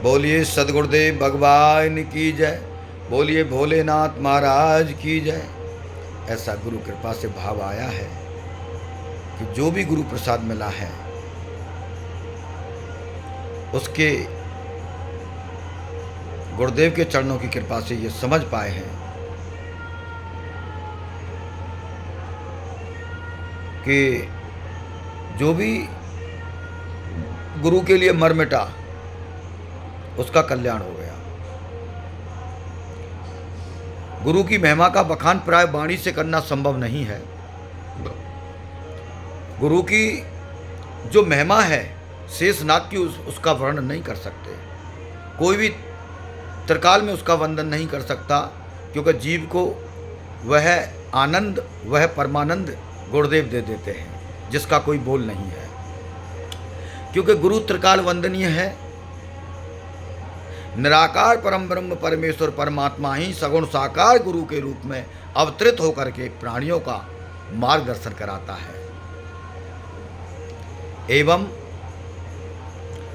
बोलिए सदगुरुदेव भगवान की जय। बोलिए भोलेनाथ महाराज की जय। ऐसा गुरु कृपा से भाव आया है कि जो भी गुरु प्रसाद मिला है उसके गुरुदेव के चरणों की कृपा से ये समझ पाए हैं कि जो भी गुरु के लिए मर मिटा उसका कल्याण हो गया। गुरु की महिमा का बखान प्राय वाणी से करना संभव नहीं है। गुरु की जो महिमा है शेषनाग की उसका वर्णन नहीं कर सकते। कोई भी त्रिकाल में उसका वंदन नहीं कर सकता, क्योंकि जीव को वह आनंद, वह परमानंद गुरुदेव दे देते हैं जिसका कोई बोल नहीं है। क्योंकि गुरु त्रिकाल वंदनीय है। निराकार परम ब्रह्म परमेश्वर परमात्मा ही सगुण साकार गुरु के रूप में अवतरित होकर के प्राणियों का मार्गदर्शन कराता है। एवं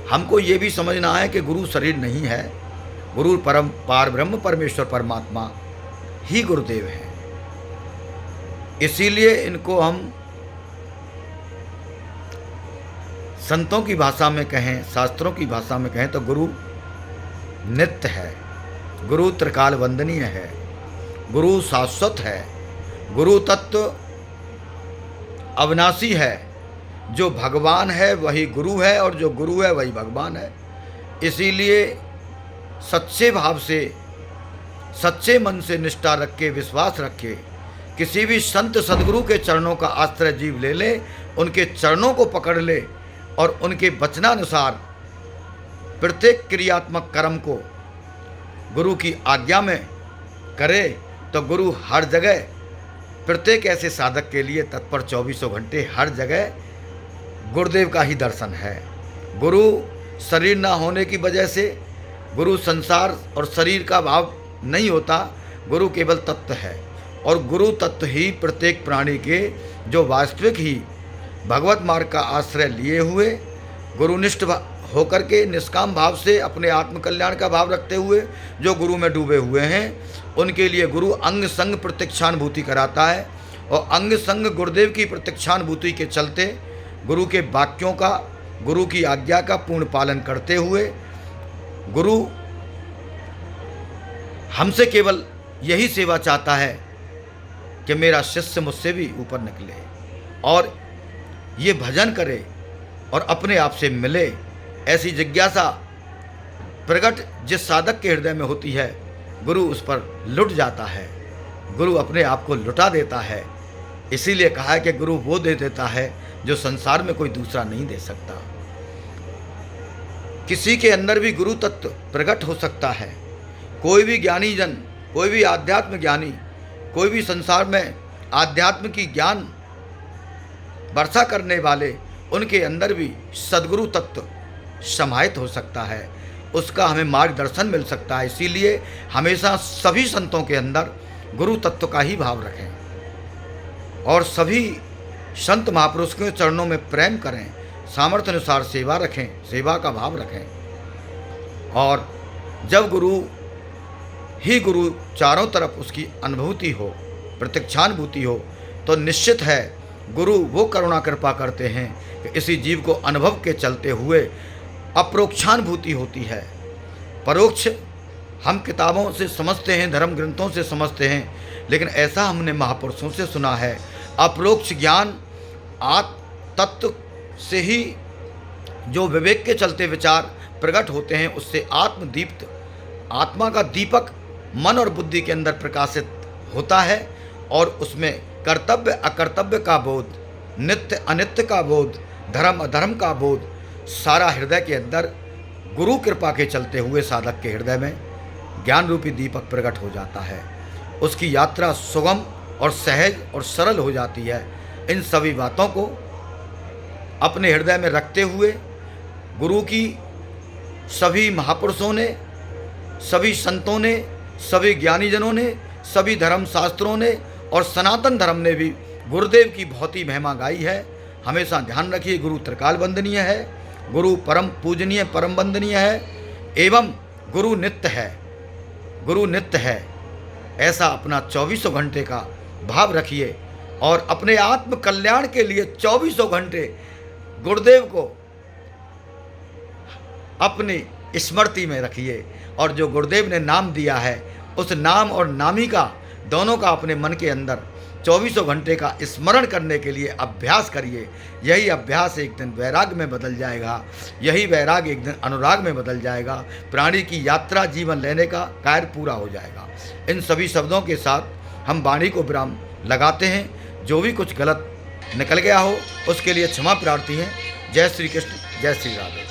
हमको ये भी समझना है कि गुरु शरीर नहीं है, गुरु परम पार ब्रह्म परमेश्वर परमात्मा ही गुरुदेव हैं। इसीलिए इनको हम संतों की भाषा में कहें, शास्त्रों की भाषा में कहें तो गुरु नित्य है, गुरु त्रिकाल वंदनीय है, गुरु शाश्वत है, गुरु तत्व अविनाशी है। जो भगवान है वही गुरु है और जो गुरु है वही भगवान है। इसीलिए सच्चे भाव से, सच्चे मन से निष्ठा रख के, विश्वास रख के किसी भी संत सदगुरु के चरणों का आश्रय जीव ले ले, उनके चरणों को पकड़ ले और उनके वचनानुसार प्रत्येक क्रियात्मक कर्म को गुरु की आज्ञा में करे तो गुरु हर जगह, प्रत्येक ऐसे साधक के लिए तत्पर 24 घंटे हर जगह गुरुदेव का ही दर्शन है। गुरु शरीर ना होने की वजह से गुरु संसार और शरीर का भाव नहीं होता। गुरु केवल तत्व है और गुरु तत्व ही प्रत्येक प्राणी के जो वास्तविक ही भगवत मार्ग का आश्रय लिए हुए गुरुनिष्ठ होकर के निष्काम भाव से अपने आत्मकल्याण का भाव रखते हुए जो गुरु में डूबे हुए हैं, उनके लिए गुरु अंग संग प्रत्यक्षानुभूति कराता है। और अंग संग गुरुदेव की प्रत्यक्षानुभूति के चलते गुरु के वाक्यों का, गुरु की आज्ञा का पूर्ण पालन करते हुए गुरु हमसे केवल यही सेवा चाहता है कि मेरा शिष्य मुझसे भी ऊपर निकले और ये भजन करे और अपने आप से मिले। ऐसी जिज्ञासा प्रकट जिस साधक के हृदय में होती है, गुरु उस पर लुट जाता है, गुरु अपने आप को लुटा देता है। इसीलिए कहा है कि गुरु वो दे देता है जो संसार में कोई दूसरा नहीं दे सकता। किसी के अंदर भी गुरु तत्व प्रकट हो सकता है। कोई भी ज्ञानी जन, कोई भी आध्यात्म ज्ञानी, कोई भी संसार में आध्यात्म की ज्ञान वर्षा करने वाले, उनके अंदर भी सद्गुरु तत्व समाहित हो सकता है, उसका हमें मार्गदर्शन मिल सकता है। इसीलिए हमेशा सभी संतों के अंदर गुरु तत्व का ही भाव रखें और सभी संत महापुरुष के चरणों में प्रेम करें, सामर्थ्य अनुसार सेवा रखें, सेवा का भाव रखें। और जब गुरु ही गुरु चारों तरफ उसकी अनुभूति हो, प्रत्यक्षानुभूति हो, तो निश्चित है गुरु वो करुणा कृपा करते हैं कि इसी जीव को अनुभव के चलते हुए अप्रोक्षानुभूति होती है। परोक्ष हम किताबों से समझते हैं, धर्म ग्रंथों से समझते हैं, लेकिन ऐसा हमने महापुरुषों से सुना है, अप्रोक्ष ज्ञान आत्म तत्व से ही जो विवेक के चलते विचार प्रकट होते हैं, उससे आत्मदीप्त, आत्मा का दीपक मन और बुद्धि के अंदर प्रकाशित होता है और उसमें कर्तव्य अकर्तव्य का बोध, नित्य अनित्य का बोध, धर्म अधर्म का बोध सारा हृदय के अंदर गुरु कृपा के चलते हुए साधक के हृदय में ज्ञान रूपी दीपक प्रकट हो जाता है। उसकी यात्रा सुगम और सहज और सरल हो जाती है। इन सभी बातों को अपने हृदय में रखते हुए गुरु की सभी महापुरुषों ने, सभी संतों ने, सभी ज्ञानीजनों ने, सभी धर्म शास्त्रों ने और सनातन धर्म ने भी गुरुदेव की बहुत ही महिमा गाई है। हमेशा ध्यान रखिए, गुरु त्रिकाल वंदनीय है, गुरु परम पूजनीय, परम वंदनीय है। एवं गुरु नित्य है, गुरु नित्य है, ऐसा अपना 24 घंटे का भाव रखिए और अपने आत्म कल्याण के लिए 24 घंटे गुरुदेव को अपनी स्मृति में रखिए और जो गुरुदेव ने नाम दिया है उस नाम और नामी का दोनों का अपने मन के अंदर 24 घंटे का स्मरण करने के लिए अभ्यास करिए। यही अभ्यास एक दिन वैराग में बदल जाएगा, यही वैराग एक दिन अनुराग में बदल जाएगा। प्राणी की यात्रा जीवन लेने का कार्य पूरा हो जाएगा। इन सभी शब्दों के साथ हम वाणी को विराम लगाते हैं। जो भी कुछ गलत निकल गया हो उसके लिए क्षमा प्रार्थी हैं। जय श्री कृष्ण, जय श्री राधे।